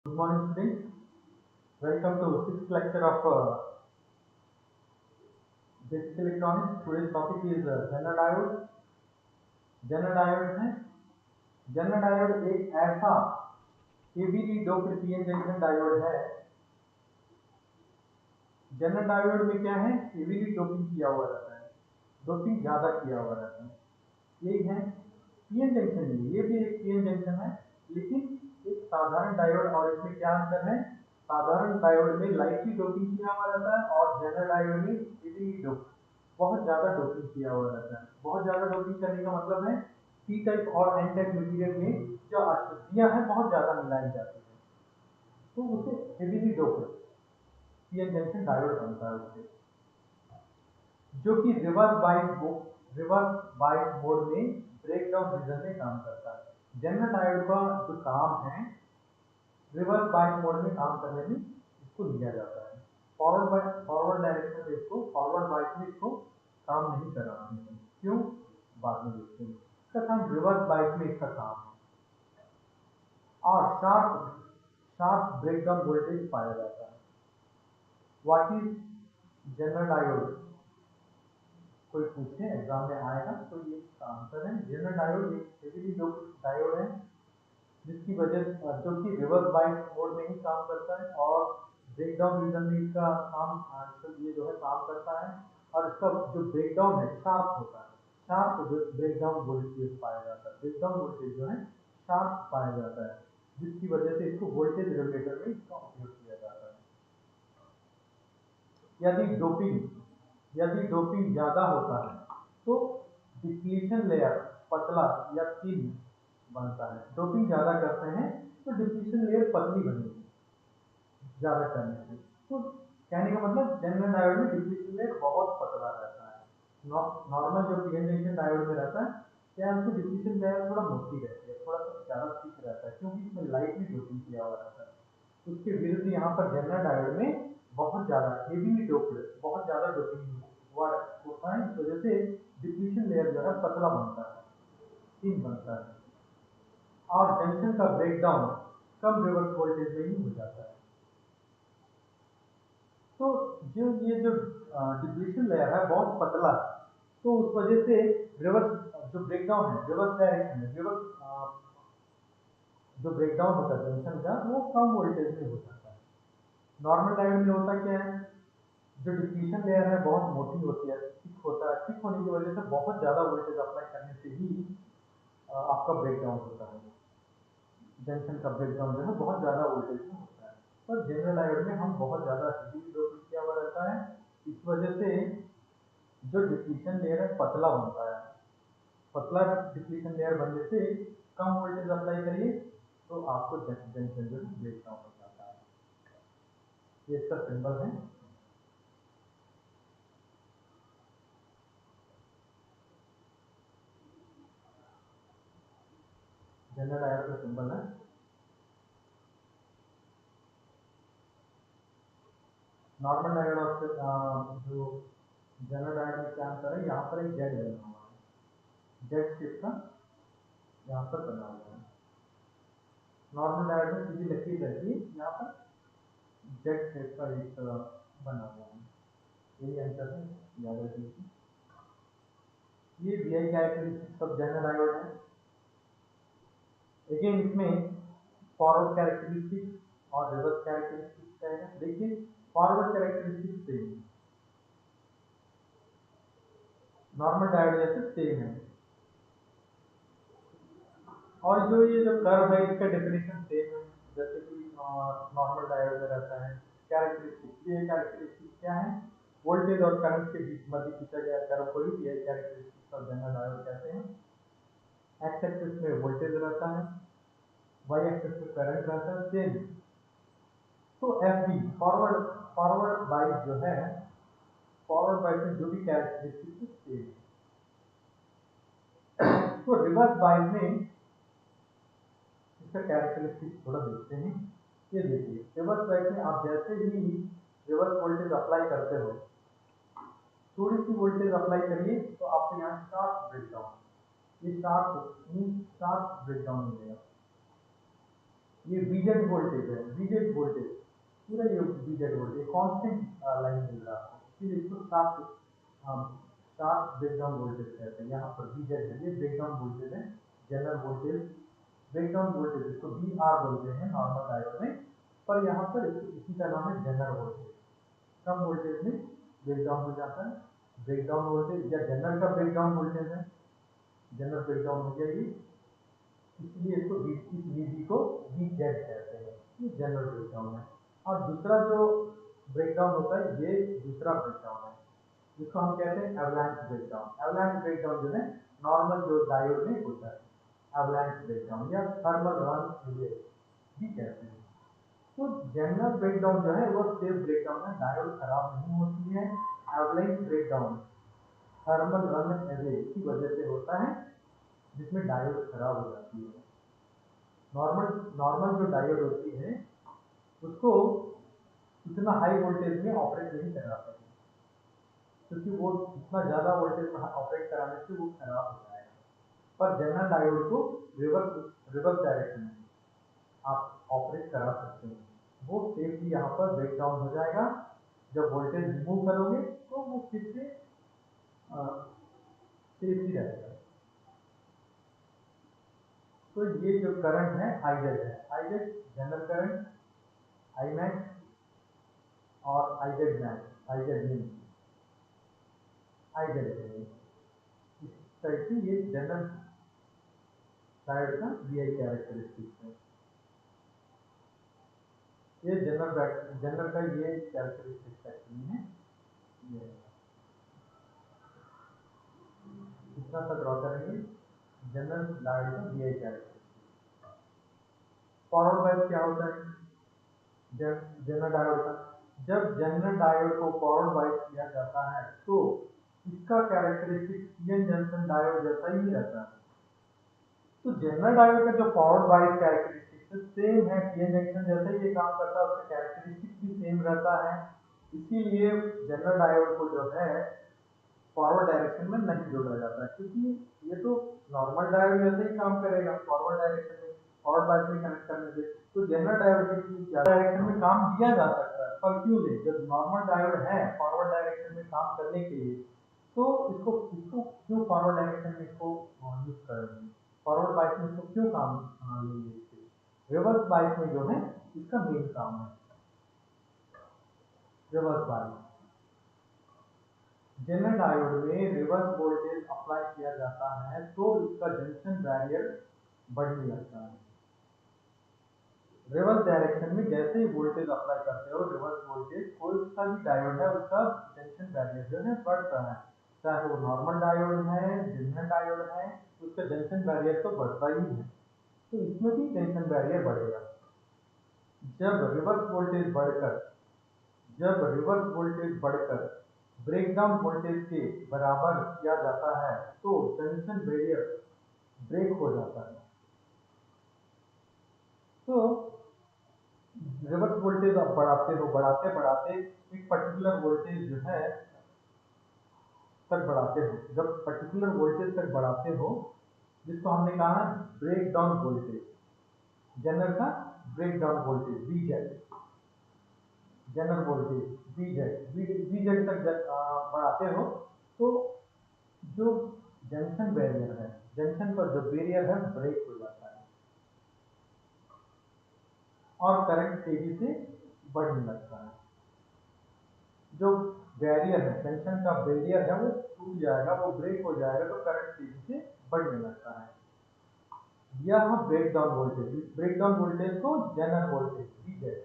Good morning, students. Welcome to sixth lecture of basic electronics. Today's topic is Zener diode. Zener diode है Zener diode एक ऐसा heavily doped PN junction diode है। Zener diode में क्या है, heavily doping किया हुआ रहता है, डोपिंग ज्यादा किया हुआ रहता है। यही है पीएन जंक्शन में, ये भी एक पीएन जंक्शन है, लेकिन एक साधारण डायोड और इसमें क्या अंतर है। साधारण डायोड में लाइटली डोपिंग किया हुआ रहता है और जेनर डायोड में हेवीली डोप, बहुत ज्यादा डोपिंग किया हुआ रहता है। बहुत ज्यादा डोपिंग करने का मतलब है पी टाइप और एन टाइप मटेरियल में जो अशुद्धियां हैं बहुत ज्यादा मिलाई जाती है, तो उसे heavily dope PN junction diode बनता है उससे, जो कि रिवर्स बाइस मोड में ब्रेकडाउन रीजन में काम करता है। जनरल डायोड का जो काम है रिवर्स बाइस मोड में काम करने में इसको लिया जाता है। फॉरवर्ड डायरेक्शन में इसको, फॉरवर्ड बाइस में इसको काम नहीं कराते हैं। क्यों, बाद में देखते हैं। इसका काम रिवर्स बाइस में इसका काम है और शार्प शार्प ब्रेकडाउन वोल्टेज पाया जाता है। व्हाट इज जनरल डायोड, कोई पूछे एग्जाम में आएगा तो ये इसका आंसर है। जनरल डायोड एक हेवीली डोप्ड डायोड है जिसकी वजह जो कि रिवर्स बाइस मोड में ही काम करता है और ब्रेकडाउन रीजन में इसका काम ये जो है काम करता है। और इसका जो ब्रेकडाउन है शार्प होता है, शार्प ब्रेकडाउन वोल्टेज पाया जाता है, ब्रेकडाउन वोल्टेज जो है शार्प पाया जाता है, जिसकी वजह से इसको वोल्टेज रेगुलेटर में इसका उपयोग किया जाता है। यदि डोपिंग ज्यादा होता है तो डिप्लीशन लेयर पतला या थिन बनता है। डोपिंग ज्यादा करते हैं तो डिप्लीशन लेयर पतली बनेगी ज्यादा करने से। तो कहने का मतलब जनरल डायोड में डिप्लीशन लेयर बहुत पतला रहता है। नॉर्मल जो पीएन जंक्शन डायोड में रहता है क्या उसकी डिप्लीशन लेयर थोड़ा मोटी रहती है, थोड़ा सा ज्यादा थिक रहता है, क्योंकि इसमें लाइटली डोपिंग किया हुआ रहता है। उसके विरुद्ध यहाँ पर जनरल डायोड में बहुत ज्यादा हेवीली डोप्ड, बहुत ज्यादा डोपिंग हुआ होता है, इस वजह से डिप्लीशन लेयर जो है पतला बनता है, थिन बनता है और जंक्शन का ब्रेकडाउन कम रिवर्स वोल्टेज में ही हो जाता है। तो ये जो डिप्लीशन लेयर है बहुत पतला है, तो उस वजह से रिवर्स जो ब्रेकडाउन है, रिवर्स डायरेक्शन में जो ब्रेकडाउन होता है जंक्शन का वो कम वोल्टेज में हो जाता है। नॉर्मल डायोड में होता क्या है, जो डिप्लीशन लेयर है बहुत मोटी होती है, थिक होता है, थिक होने की वजह से बहुत ज्यादा वोल्टेज अप्लाई करने से ही आपका ब्रेकडाउन होता है। जंक्शन का ब्रेकडाउन जो है बहुत ज्यादा वोल्टेज में होता है। पर जनरल डायोड में हम बहुत ज्यादा हेवी डोपिंग किया हुआ रहता है, इस वजह से जो डिप्लीशन लेयर है पतला बनता है। पतला डिप्लीशन लेयर बनने से कम वोल्टेज अप्लाई करिए तो आपको जंक्शन जो है ब्रेकडाउन हो जाता है। ये इसका सिंबल है। जनरल डायोड का सिंबल है। नॉर्मल डायोड और जो जनरल डायोड में क्या अंतर है, यहाँ पर एक जेड बना हुआ है, जेड शेप का यहाँ पर बना हुआ है। नॉर्मल डायोड में सीधी लकीर रहती है, यहाँ पर जेड शेप का एक बना हुआ है। यही अंतर है, याद रखिए। ये वी आई कैरेक्टरिस्टिक सब जनरल डायोड है। अगेन इसमें फॉरवर्ड कैरेक्टरिस्टिक और रिवर्स कैरेक्टरिस्टिक है। देखिए forward characteristic same, normal diode जैसे सेम है, और जो कर्व है इसका डेफिनेशन सेम है जैसे कि नॉर्मल डायोड में रहता है। कैरेक्टरिस्टिक, ये कैरेक्टरिस्टिक क्या है, वोल्टेज और करंट के बीच मध्य खींचा गया कर्व को ही ये कैरेक्टरिस्टिक ऑफ जनरल डायोड कहते हैं। एक्स एक्सिस में वोल्टेज रहता है, वाई एक्सिस में करंट रहता है सेम। तो एफ बी फॉरवर्ड फॉरवर्ड बाइस जो है, फॉरवर्ड बाइस में जो भी कैरेक्टरिस्टिक सेम है। तो रिवर्स बाइस में इसका कैरेक्टरिस्टिक थोड़ा देखते हैं। ये देखिए रिवर्स बाइस में आप जैसे ही रिवर्स वोल्टेज अप्लाई करते हो, थोड़ी सी वोल्टेज अप्लाई करिए तो आपको यहाँ शार्प ब्रेकडाउन, ये शार्प ब्रेकडाउन मिलेगा। ये बीजेड वोल्टेज है, बीजेड वोल्टेज पूरा, ये बीजेड वोल्टेज कांस्टेंट लाइन मिल रहा है आपको, इसलिए इसको शार्प ब्रेकडाउन वोल्टेज कहते हैं। यहाँ पर बीजेड है, ये ब्रेकडाउन वोल्टेज है, जनरल वोल्टेज ब्रेकडाउन वोल्टेज, इसको बी आर बोलते हैं नॉर्मल डायोड में, पर यहाँ पर इसी का नाम है जनरल वोल्टेज। कम वोल्टेज में ब्रेकडाउन हो जाता है, ब्रेकडाउन वोल्टेज या जनरल का ब्रेकडाउन वोल्टेज है, जनरल ब्रेकडाउन हो गया ये, इसलिए इसको इस वीबी को वी जेड कहते हैं, ये जनरल ब्रेकडाउन है। और दूसरा जो ब्रेकडाउन होता है, ये दूसरा ब्रेकडाउन है, जिसको हम कहते हैं एवलांच ब्रेकडाउन। एवलांच ब्रेकडाउन जो है नॉर्मल जो डायोड में होता है, एवलांच ब्रेकडाउन या थर्मल रन भी कहते हैं। तो जनरल ब्रेकडाउन जो है वो सेफ ब्रेकडाउन है, डायोड खराब नहीं होती है। एवलांच ब्रेकडाउन थर्मल रन एवे की वजह से होता है, जिसमें डायोड खराब हो जाती है। नॉर्मल नॉर्मल जो डायोड होती है उसको इतना हाई वोल्टेज में ऑपरेट नहीं करा सकते, क्योंकि वो इतना ज़्यादा वोल्टेज में ऑपरेट कराने से वो खराब हो जाएगा। पर जनरल डायोड को रिवर्स डायरेक्शन में आप ऑपरेट करा सकते हैं, वो सेफली यहाँ पर ब्रेकडाउन हो जाएगा। जब वोल्टेज रिमूव करोगे तो वो फिर से सेफली रहेगा। तो ये जो करंट है आईजेड है, IZ general current, I max और आईजेड मैक्स, आईजेड मिन, आईजेड है, इस टाइप से ये जनरल डायोड का वीआई कैरेक्टरिस्टिक्स है। ये जनरल का ये कैरेक्टरिस्टिक्स एक्चुअली है। ये कितना सा ड्रॉ करेंगे जनरल डायोड का वीआई कैरेक्टरिस्टिक्स। फॉरवर्ड बायस क्या होता है जनरल डायोड का? जब जनरल डायोड को फॉरवर्ड बायस किया जाता है तो इसका कैरेक्टरिस्टिक पीएन जंक्शन डायोड जैसा ही रहता है। तो जनरल डायोड का जो फॉरवर्ड बायस कैरेक्टरिस्टिक सेम है, पीएन जंक्शन जैसा ही ये काम करता है, उसका कैरेक्टरिस्टिक भी सेम रहता है। इसीलिए जनरल डायोड को जो है फॉरवर्ड डायरेक्शन में नहीं जोड़ा जाता है, क्योंकि ये तो नॉर्मल डायोड जैसे ही काम करेगा फॉरवर्ड डायरेक्शन में, फॉरवर्ड बायस में कनेक्ट करने से। तो जनरल डायोड के डायरेक्शन में काम किया जा सकता है, पर क्यों नहीं? जब नॉर्मल डायोड है फॉरवर्ड डायरेक्शन में काम करने के लिए, तो इसको इसको क्यों फॉरवर्ड डायरेक्शन में इसको यूज करेंगे? फॉरवर्ड बायस में इसको क्यों काम लेंगे? रिवर्स बायस में जो है इसका मेन काम है रिवर्स बायस। जनरल डायोड में रिवर्स वोल्टेज अप्लाई किया जाता है तो इसका जंक्शन बैरियर बढ़ने लगता है। रिवर्स डायरेक्शन में जैसे ही वोल्टेज अप्लाई करते हो, रिवर्स वोल्टेज, कोई सा भी डायोड है उसका जंक्शन बैरियर जो है बढ़ता है, चाहे वो नॉर्मल डायोड है, जनरल डायोड है, उसका जंक्शन बैरियर तो बढ़ता ही है। तो इसमें भी जंक्शन बैरियर बढ़ेगा। जब रिवर्स वोल्टेज बढ़कर जब रिवर्स वोल्टेज बढ़कर ब्रेकडाउन वोल्टेज के बराबर किया जाता है तो जंक्शन बैरियर ब्रेक हो जाता है। तो रिवर्स वोल्टेज आप बढ़ाते हो, बढ़ाते बढ़ाते एक पर्टिकुलर वोल्टेज जो है तक बढ़ाते हो, जब पर्टिकुलर वोल्टेज तक बढ़ाते हो, जिसको हमने कहा है ब्रेक डाउन वोल्टेज, जनरल का break down voltage V Z, zener voltage V Z तक बढ़ाते हो, तो जो जंक्शन बैरियर है, जंक्शन पर जो बैरियर है ब्रेक हो जाता है और करंट तेजी से बढ़ने लगता है। जो बैरियर है, जंक्शन का बैरियर है, वो टूट जाएगा, वो ब्रेक हो जाएगा, तो करंट तेजी से बढ़ने लगता है। यह ब्रेकडाउन वोल्टेज, ब्रेकडाउन वोल्टेज को जनरल वोल्टेज बीजेड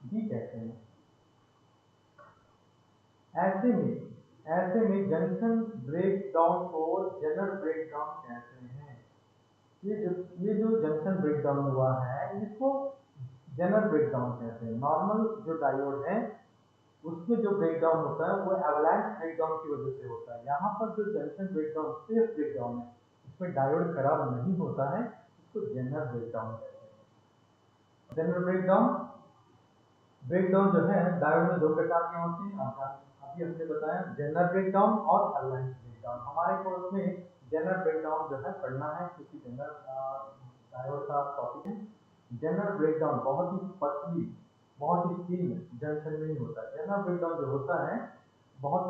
भी कहते हैं। ऐसे में जंक्शन ब्रेकडाउन को जनरल ब्रेकडाउन कहते हैं। ये जो जंक्शन ब्रेकडाउन हुआ है इसको जनरल ब्रेकडाउन कहते हैं। नॉर्मल जो डायोड है उसमें जो ब्रेकडाउन होता है वो एवलांच ब्रेकडाउन की वजह से होता है। यहाँ पर जो जंक्शन ब्रेकडाउन सेफ ब्रेकडाउन है, इसमें डायोड खराब नहीं होता है, इसको जनरल ब्रेकडाउन कहते हैं। जनरल ब्रेकडाउन जो है डायोड में दो प्रकार के होते हैं, अभी हमने बताया जनरल ब्रेकडाउन और एवलांच ब्रेकडाउन। हमारे कोर्स में जनरल ब्रेकडाउन जो है पढ़ना है, क्योंकि जनरल डायोड का टॉपिक है। जनरल ब्रेकडाउन बहुत ही पतली, बहुत ही थिन जंक्शन में ही होता है। जनरल ब्रेकडाउन जो होता है बहुत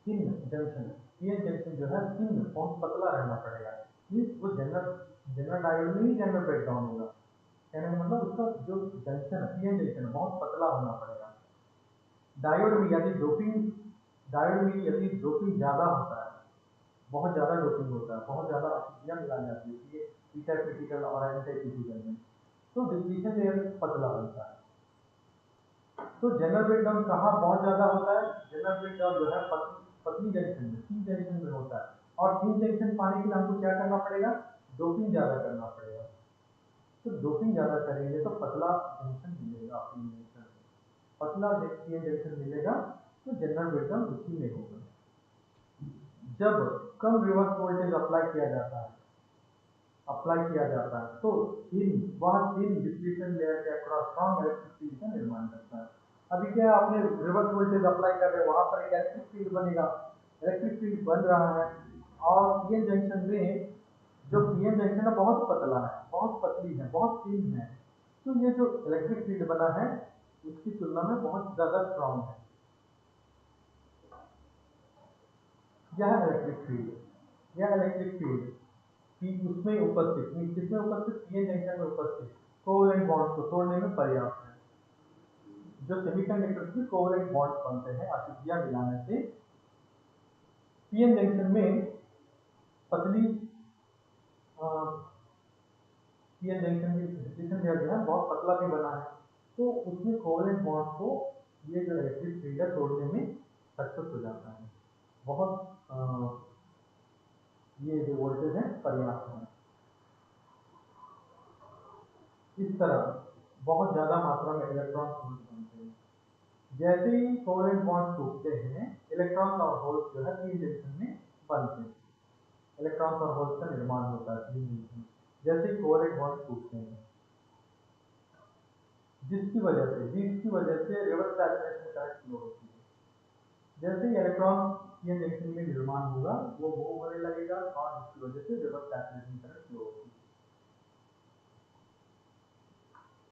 थिन जंक्शन, पीएन जंक्शन जो है थिन, बहुत पतला रहना पड़ेगा। मीन्स वो जनरल जनरल डायोड में ही जनरल ब्रेकडाउन होगा। कहने का मतलब उसका जो जंक्शन है, पीएन जंक्शन बहुत पतला होना पड़ेगा। डायोड में यदि डोपिंग ज़्यादा होता है, बहुत ज़्यादा डोपिंग होता है, बहुत ज़्यादा अशुद्धियाँ मिलाई जाती है बीटा क्रिटिकल और एन टाइप क्रिटिकल में, तो डिप्लीशन लेयर पतला बनता है। तो जनरल ब्रेकडाउन कहाँ बहुत ज़्यादा होता है? जनरल ब्रेकडाउन जो है पतली जंक्शन में, थीन जंक्शन में होता है। और थीन जंक्शन पाने के लिए हमको क्या करना पड़ेगा? डोपिंग ज़्यादा करना पड़ेगा। तो डोपिंग ज़्यादा करेंगे तो पतला जंक्शन मिलेगा, पीएन जंक्शन पतला पीएन जंक्शन मिलेगा। तो जनरल ब्रेकडाउन उसी में होगा। जब कम रिवर्स वोल्टेज अप्लाई किया जाता है तो वह थिन डिप्लीशन लेयर के अक्रॉस स्ट्रॉन्ग इलेक्ट्रिक फील्ड का निर्माण करता है। अभी क्या आपने रिवर्स वोल्टेज अप्लाई कर रहे हैं, वहां पर एक इलेक्ट्रिक फील्ड बनेगा, इलेक्ट्रिक फील्ड बन रहा है। और पीएन जंक्शन में जो पीएन जंक्शन है बहुत पतला है, बहुत पतली है, बहुत थिन है। तो ये जो इलेक्ट्रिक फील्ड बना है उसकी तुलना में बहुत ज्यादा स्ट्रॉन्ग है। यह इलेक्ट्रिक फील्ड कि उसमें उपस्थित, किसमें उपस्थित? पीएन जंक्शन में उपस्थित कोवैलेंट बॉन्ड्स को तोड़ने में पर्याप्त है। जो सेमीकंडक्टर्स में कोवैलेंट बॉन्ड्स बनते हैं अशुद्धियां मिलाने से, पीएन जंक्शन में पतली पीएन जंक्शन की डिप्लीशन लेयर जो है बहुत पतला भी बना है, तो उसमें कोवैलेंट बॉन्ड्स को ये जो इलेक्ट्रिक फील्ड है तोड़ने में सक्सेस हो जाता है। बहुत ये जो वोल्टेज है पर्याप्त है। इस तरह बहुत ज्यादा मात्रा में इलेक्ट्रॉन होल्स बनते हैं। जैसे ही कोवैलेंट बॉन्ड टूटते हैं, इलेक्ट्रॉन और होल्स जो है पीएन जंक्शन में बनते हैं। इलेक्ट्रॉन और होल्स का निर्माण होता है पीएन जंक्शन में जैसे ही कोवैलेंट बॉन्ड टूटते हैं, जिसकी वजह से रिवर्स सैचुरेशन करंट फ्लो होती है। जैसे ही इलेक्ट्रॉन पीएन जंक्शन में निर्माण होगा वो मूव होने लगेगा और जिसकी वजह से रिवर्स सैचुरेशन करंट फ्लो होगा।